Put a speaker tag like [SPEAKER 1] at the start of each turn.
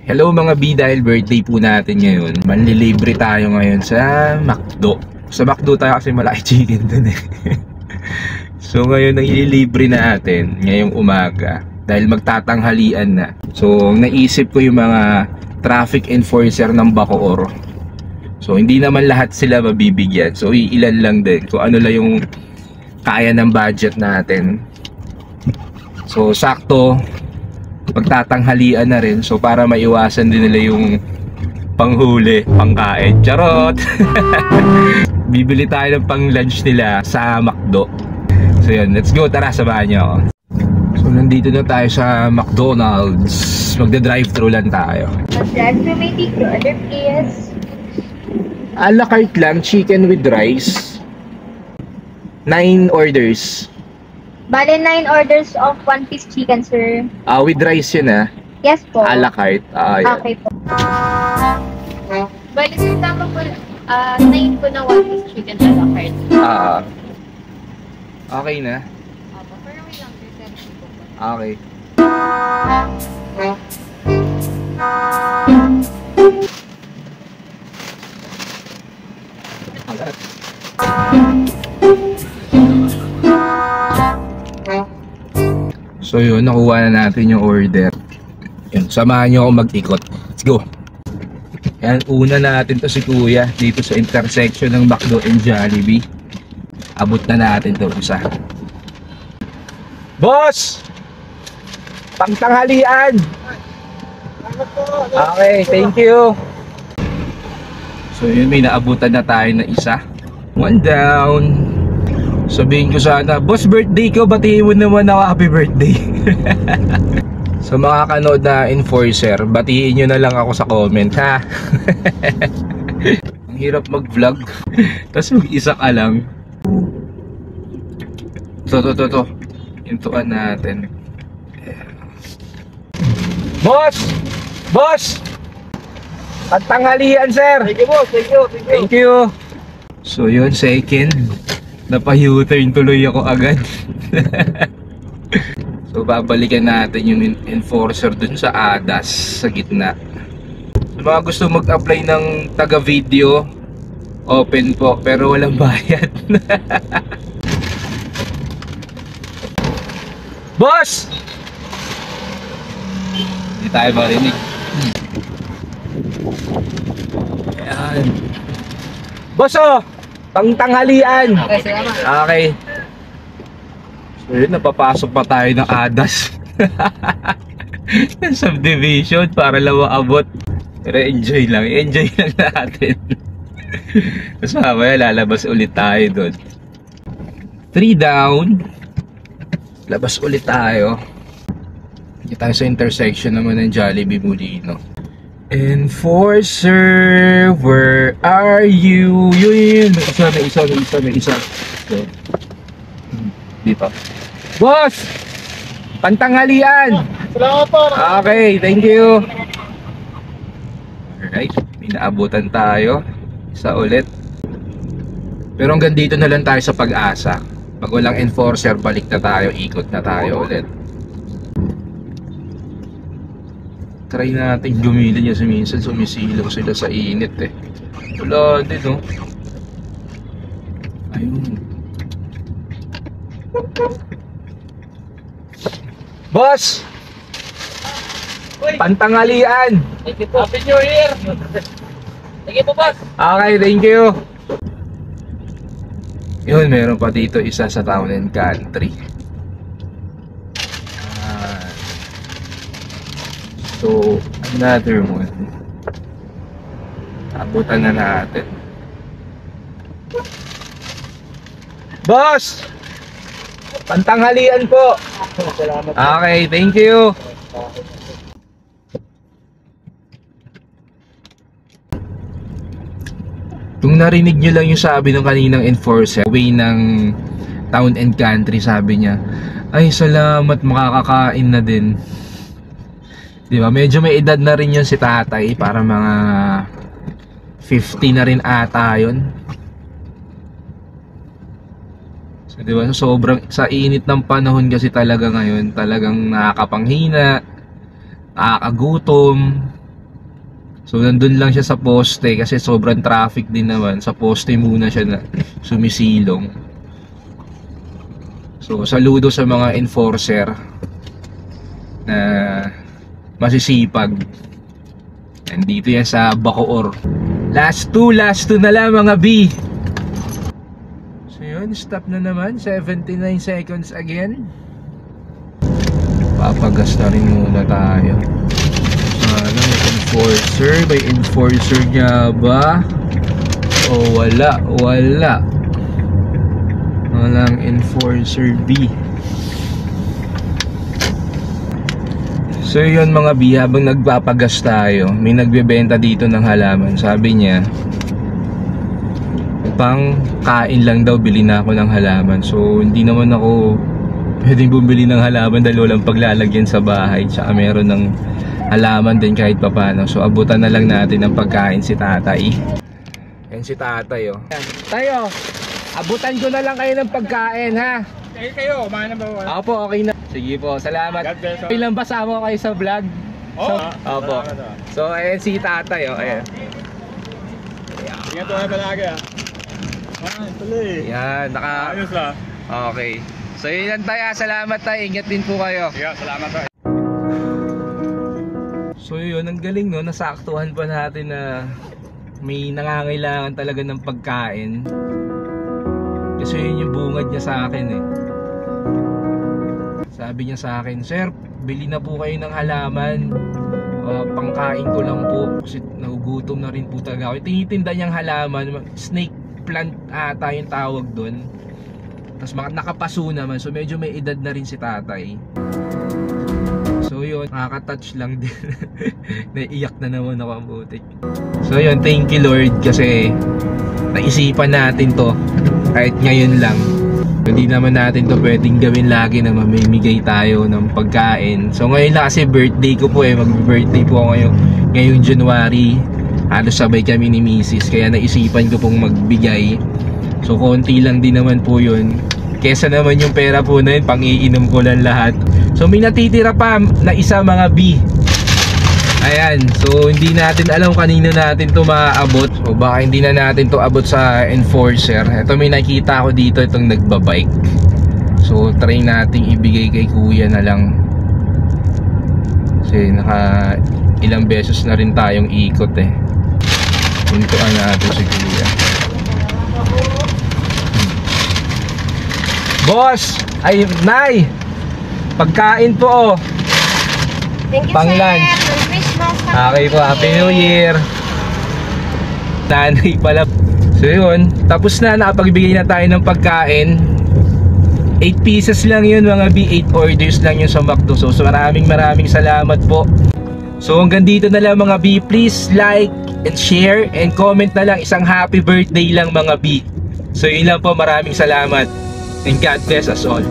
[SPEAKER 1] Hello mga B, dahil birthday po natin ngayon, manlilibre tayo ngayon sa McDo. Sa McDo tayo kasi malaki chicken dun eh. So ngayon ang ililibre natin ngayong umaga dahil magtatanghalian na. So naisip ko yung mga traffic enforcer ng Bacoor. So hindi naman lahat sila mabibigyan. So ilan lang din kung ano lang yung kaya ng budget natin. So sakto magtatanghalian na rin, so para maiwasan din nila yung panghuli, pangkain. Charot! Bibili tayo ng pang lunch nila sa McDo. So yun, let's go, tara, samahan niyo ako. So nandito na tayo sa McDonald's. Magda-drive-thru lang tayo.
[SPEAKER 2] Drive-thru may tikro, order please.
[SPEAKER 1] A la carte lang, chicken with rice. 9 orders.
[SPEAKER 2] Bale, 9 orders of 1-piece chicken, sir.
[SPEAKER 1] With rice yun ah.
[SPEAKER 2] Yes po.
[SPEAKER 1] A la carte. Yun.
[SPEAKER 2] Okay po. Bale, sir, tama po. 9 po na 1-piece chicken a la carte.
[SPEAKER 1] Okay na.
[SPEAKER 2] Opo, pero may lang, sir. 70 po.
[SPEAKER 1] Okay. So yun, nakuha na natin yung order. Yun, samahan nyo ako mag-ikot. Let's go. Yan, una natin to si Kuya dito sa intersection ng McDo and Jollibee. Abot na natin to isa. Boss! Pangtanghalian! Okay, thank you. So yun, may naabutan na tayo na isa. One down. Sabihin ko sana, boss, birthday ko, batiin mo naman ako, happy birthday. Sa mga kanood na enforcer, batiin nyo na lang ako sa comment, ha? Ang hirap mag-vlog, tapos mag-isa ka lang. To. Intuan natin. Boss! Boss! Pagtanghalian, sir!
[SPEAKER 3] Thank you, boss.
[SPEAKER 1] Thank you. So yun, second. Napa-U-turn tuloy ako agad. So babalikan natin yung enforcer dun sa ADAS sa gitna. Sa mga gusto mag-apply ng taga-video, open po pero walang bayad. Boss! Hindi tayo marinig. Ayan. Boss, oh! Pangtanghalian.
[SPEAKER 3] Okay, salamat.
[SPEAKER 1] Okay. So yun, napapasok pa tayo ng ADAS. Subdivision para lang maabot. Pero enjoy lang natin. Tapos mamaya lalabas ulit tayo doon. 3 down. Labas ulit tayo. Hindi tayo sa intersection naman ng Jollibee Molino. Enforcer, where are you? Yun. May isa. So, dito. Boss! Pantanghalian!
[SPEAKER 3] Salamat po.
[SPEAKER 1] Okay, thank you. Alright, may naabutan tayo. Isa ulit. Pero hanggang dito na lang tayo sa Pag-asa. Pag walang enforcer, balik na tayo, ikot na tayo ulit. Try natin gumilin niya, minsan sumisilaw sila sa init eh. Wala din, no? Ayun. Boss! Pantanghalian!
[SPEAKER 3] Thank you po. Happy New Year. Thank you po, boss.
[SPEAKER 1] Okay, thank you. Yun, meron pa dito isa sa Town and Country. So, another one. Abutan na natin. Boss! Pantanghalian po!
[SPEAKER 3] Salamat.
[SPEAKER 1] Okay, thank you! Kung narinig nyo lang yung sabi ng kaninang enforcer, way ng Town and Country, sabi niya, ay salamat, makakakain na din. Diba? Medyo may edad na rin yun si tatay, para mga 50 na rin ata yun. So, diba? Sobrang sa init ng panahon kasi talaga ngayon, talagang nakakapanghina, nakakagutom. So nandun lang siya sa poste kasi sobrang traffic din naman. Sa poste muna siya na sumisilong. So saludo sa mga enforcer na masisipag. Nandito yan sa Bacoor. Last two na lang mga B. So yun, stop na naman. 79 seconds again. Papagas na rin muna tayo. Sana may enforcer. May enforcer niya ba? O wala. Walang enforcer B. So yun mga B, habang nagpapagas tayo, may nagbebenta dito ng halaman. Sabi niya, pang kain lang daw, bili na ako ng halaman. So hindi naman ako pwedeng bumili ng halaman dahil walang paglalagyan sa bahay. Tsaka meron ng halaman din kahit papano. So abutan na lang natin ng pagkain si tatay. Yan si tatay oh. Tayo, abutan ko na lang kayo ng pagkain ha.
[SPEAKER 3] Kayo, kumain na ba?
[SPEAKER 1] Opo, okay na. Sige po, salamat. Ilang basama kayo sa vlog?
[SPEAKER 3] Oo.
[SPEAKER 1] Opo. So, ayan si tatay, oh. Ayan.
[SPEAKER 3] Ingat tayo palagi ah. Tuloy.
[SPEAKER 1] Yan,
[SPEAKER 3] Ayos lang.
[SPEAKER 1] Okay. So, yun lang tayo. Salamat tayo. Ingat din po kayo.
[SPEAKER 3] Sige, salamat tayo.
[SPEAKER 1] So, yun. Ang galing, no? Nasaktuhan pa natin na may nangangailangan talaga ng pagkain. Kasi yun yung bungad niya sa akin, eh. Sabi niya sa akin, "Sir, bili na po kayo ng halaman. Pangkain ko lang po kasi nagugutom na rin po talaga ako." Tinitinda niyang halaman, snake plant ata yung tawag doon. Tapos nakapaso naman, so medyo may edad na rin si tatay. So yun, nakaka-touch lang din. Naiiyak na naman ako ang butik. So yun, thank you Lord kasi naisipan natin to kahit ngayon lang. Hindi naman natin to pwedeng gawin lagi na mamimigay tayo ng pagkain. So ngayon lang kasi birthday ko po eh. Mag-birthday po ako ngayong January. Halos sabay kami ni Mrs. Kaya naisipan ko pong magbigay. So konti lang din naman po yun. Kesa naman yung pera po na yun, pang-iinom ko lang lahat. So may natitira pa na isa mga B. Ayan, so hindi natin alam kanino natin to maaabot. O baka hindi na natin to abot sa enforcer. Ito may nakita ako dito, itong nagbabike. So try nating ibigay kay kuya na lang. Kasi naka ilang beses na rin tayong ikot eh. Puntuan natin si kuya. Boss! Ay, Nay! Pagkain po oh.
[SPEAKER 2] Thank you,
[SPEAKER 1] Pang
[SPEAKER 2] sir.
[SPEAKER 1] lunch.
[SPEAKER 2] Merry Christmas.
[SPEAKER 1] Okay po, Happy New Year. Tanay pala. So yun, tapos na, nakapagbigay na tayo ng pagkain. 8 pieces lang yun mga B, 8 orders lang yun sa McDo. So maraming salamat po. So hanggang dito na lang mga B. Please like and share and comment na lang isang happy birthday lang mga B. So yun lang po, maraming salamat. And God bless us all.